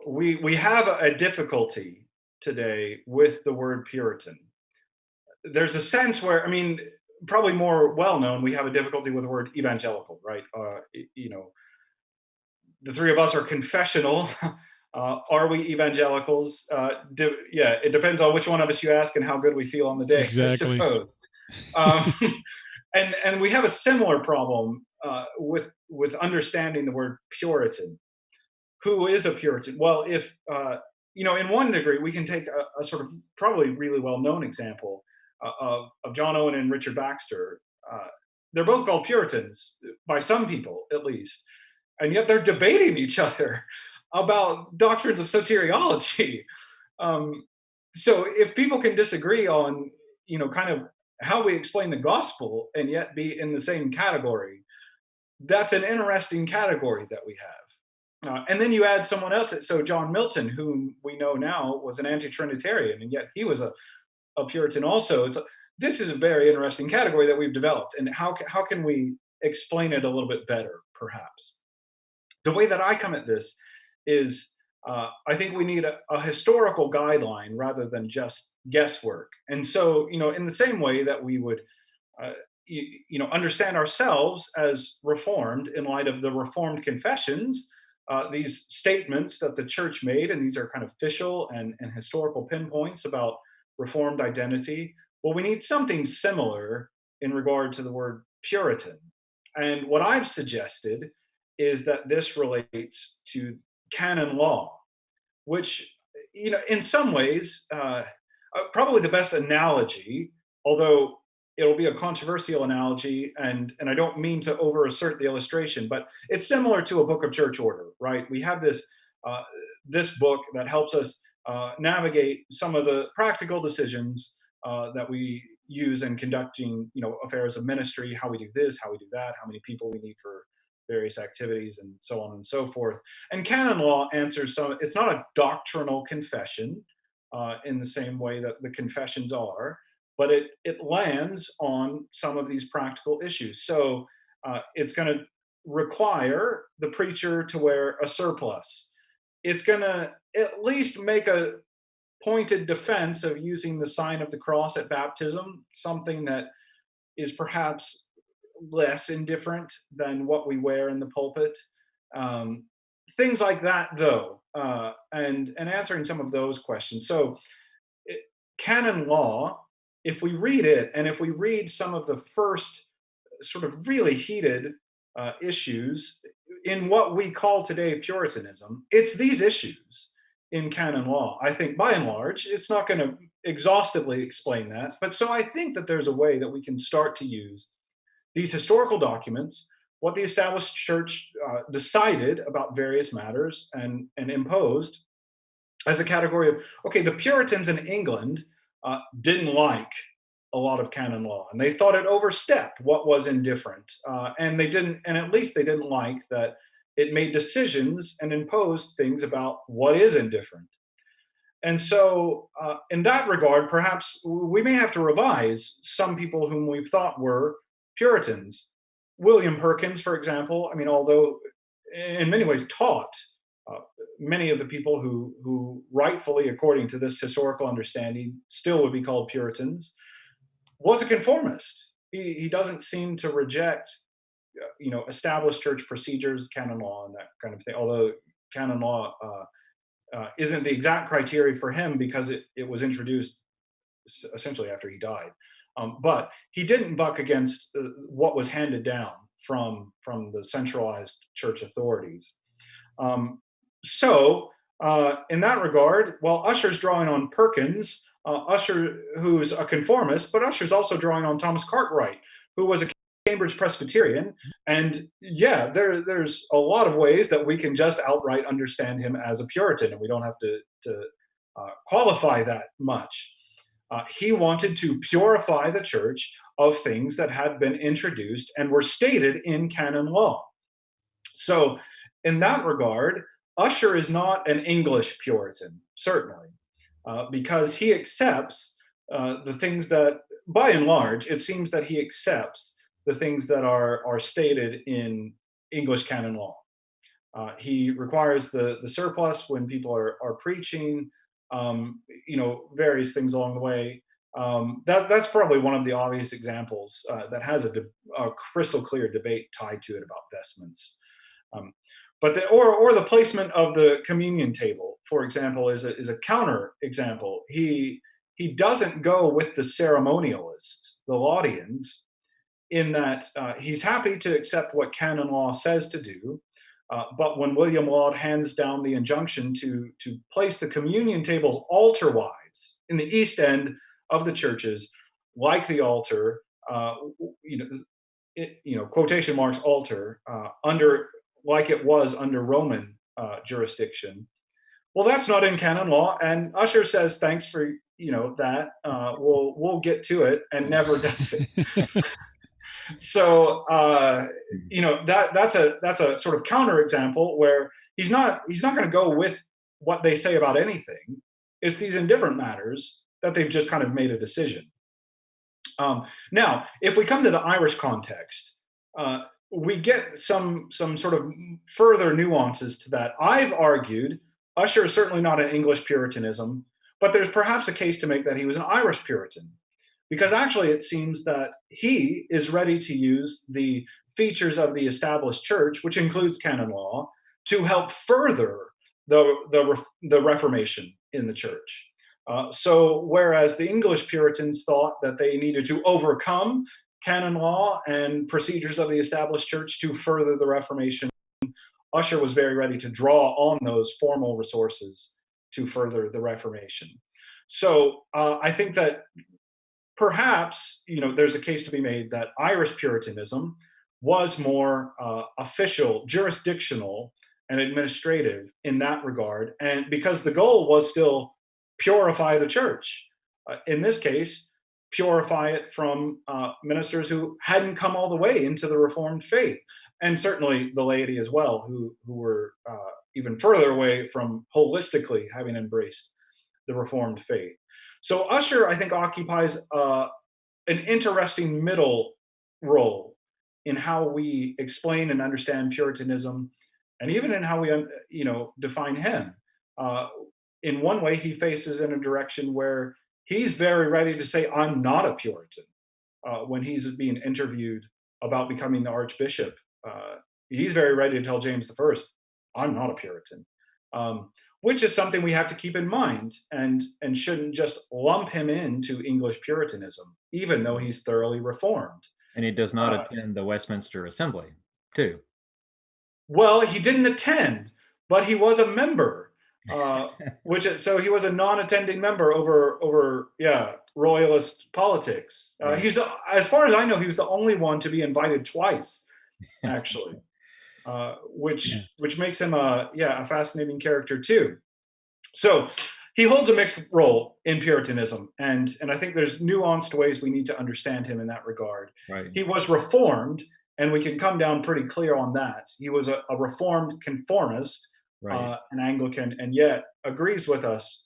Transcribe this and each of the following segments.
We have a difficulty today with the word Puritan. There's a sense where, I mean, probably more well known, we have a difficulty with the word evangelical, right? The three of us are confessional. Are we evangelicals? Yeah, it depends on which one of us you ask and how good we feel on the day, I Exactly. suppose. Um, and we have a similar problem with understanding the word Puritan. Who is a Puritan? Well, if in one degree, we can take a sort of probably really well-known example of John Owen and Richard Baxter. Uh, they're both called Puritans by some people, at least, and yet they're debating each other about doctrines of soteriology. Um, so if people can disagree on, kind of how we explain the gospel and yet be in the same category, that's an interesting category that we have. And then you add someone else. So John Milton, whom we know now was an anti-Trinitarian, and yet he was a Puritan also. This is a very interesting category that we've developed, and how can we explain it a little bit better, perhaps? The way that I come at this is I think we need a historical guideline rather than just guesswork. And so, in the same way that we would uh, understand ourselves as reformed in light of the reformed confessions, these statements that the church made, and these are kind of official and historical pinpoints about reformed identity. Well, we need something similar in regard to the word Puritan. And what I've suggested is that this relates to canon law, which, in some ways, probably the best analogy, although it'll be a controversial analogy, and I don't mean to over assert the illustration, but it's similar to a book of church order, right? We have uh, this book that helps us navigate some of the practical decisions that we use in conducting, affairs of ministry, how we do this, how we do that, how many people we need for various activities, and so on and so forth. And canon law answers some. It's not a doctrinal confession in the same way that the confessions are, but it lands on some of these practical issues. So it's going to require the preacher to wear a surplice. It's going to at least make a pointed defense of using the sign of the cross at baptism, something that is perhaps less indifferent than what we wear in the pulpit. Um, Things like that, though, and answering some of those questions. So, it, canon law, if we read it, and if we read some of the first sort of really heated issues in what we call today Puritanism, it's these issues in canon law. I think by and large, it's not going to exhaustively explain that. But so I think that there's a way that we can start to use these historical documents, what the established church decided about various matters and imposed as a category of, okay, the Puritans in England didn't like a lot of canon law, and they thought it overstepped what was indifferent, and they didn't, and at least they didn't like that it made decisions and imposed things about what is indifferent. And so, in that regard, perhaps we may have to revise some people whom we've thought were Puritans. William Perkins, for example, I mean, although in many ways taught uh, many of the people who rightfully, according to this historical understanding, still would be called Puritans, was a conformist. He doesn't seem to reject, established church procedures, canon law, and that kind of thing. Although canon law isn't the exact criteria for him because it was introduced essentially after he died. But he didn't buck against what was handed down from the centralized church authorities. Um, so, in that regard, while Ussher's drawing on Perkins, Ussher, who's a conformist, but Ussher's also drawing on Thomas Cartwright, who was a Cambridge Presbyterian. And yeah, there's a lot of ways that we can just outright understand him as a Puritan, and we don't have to qualify that much. He wanted to purify the church of things that had been introduced and were stated in canon law. So, in that regard, Ussher is not an English Puritan, certainly, because he accepts the things that, by and large, it seems that he accepts the things that are stated in English canon law. He requires the surplus when people are preaching, various things along the way. That's probably one of the obvious examples that has a crystal clear debate tied to it about vestments. Um, but or the placement of the communion table, for example, is a counter example. He doesn't go with the ceremonialists, the Laudians, in that he's happy to accept what canon law says to do. But when William Laud hands down the injunction to place the communion tables altar-wise in the east end of the churches, like the altar, you know, quotation marks altar, under like it was under Roman jurisdiction. Well, that's not in canon law, and Ussher says, "Thanks for that. We'll get to it," and never does it. So that's a sort of counter example where he's not going to go with what they say about anything. It's these indifferent matters that they've just kind of made a decision. Now, if we come to the Irish context, we get some sort of further nuances to that. I've argued Ussher is certainly not an English Puritanism, but there's perhaps a case to make that he was an Irish Puritan, because actually it seems that he is ready to use the features of the established church, which includes canon law, to help further the Reformation in the church. So whereas the English Puritans thought that they needed to overcome canon law and procedures of the established church to further the Reformation, Ussher was very ready to draw on those formal resources to further the Reformation. So I think that perhaps there's a case to be made that Irish Puritanism was more official, jurisdictional, and administrative in that regard, and because the goal was still purify the church. In this case, purify it from ministers who hadn't come all the way into the Reformed faith, and certainly the laity as well, who were even further away from holistically having embraced the Reformed faith. So Ussher, I think, occupies an interesting middle role in how we explain and understand Puritanism, and even in how we define him. In one way, he faces in a direction where he's very ready to say, "I'm not a Puritan." When he's being interviewed about becoming the archbishop, he's very ready to tell James I, "I'm not a Puritan," which is something we have to keep in mind, and shouldn't just lump him into English Puritanism, even though he's thoroughly reformed. And he does not attend the Westminster Assembly, too. Well, he didn't attend, but he was a member. So he was a non-attending member over royalist politics. Right. As far as I know, he was the only one to be invited twice, actually, which makes him a fascinating character too. So he holds a mixed role in Puritanism, and I think there's nuanced ways we need to understand him in that regard. Right. He was reformed, and we can come down pretty clear on that. He was a reformed conformist, Right. an Anglican, and yet agrees with us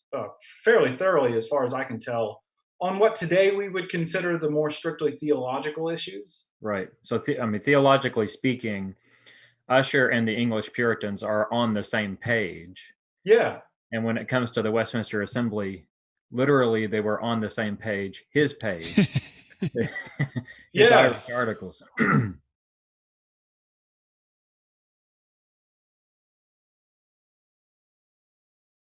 fairly thoroughly, as far as I can tell, on what today we would consider the more strictly theological issues. Right. So, theologically speaking, Ussher and the English Puritans are on the same page. Yeah. And when it comes to the Westminster Assembly, literally they were on the same page, his page, his Irish articles.